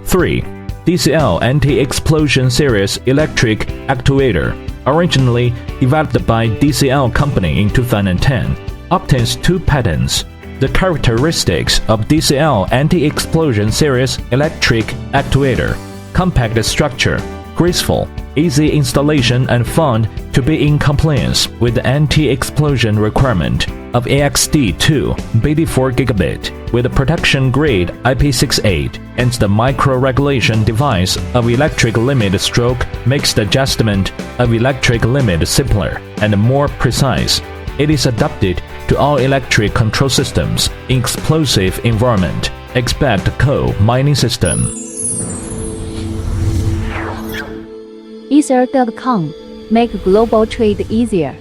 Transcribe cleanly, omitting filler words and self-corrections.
3. DCL Anti-Explosion Series Electric Actuator, originally developed by DCL Company in 2010, obtains 2 patents. The characteristics of DCL Anti-Explosion Series Electric Actuator: compact structure, graceful, easy installation, and found to be in compliance with the anti-explosion requirement of AXD2 BT4 gigabit with a protection-grade IP68, and the micro-regulation device of electric limit stroke makes the adjustment of electric limit simpler and more precise. It is adapted to all electric control systems in explosive environment, expect coal mining system. Ether.com. Make global trade easier.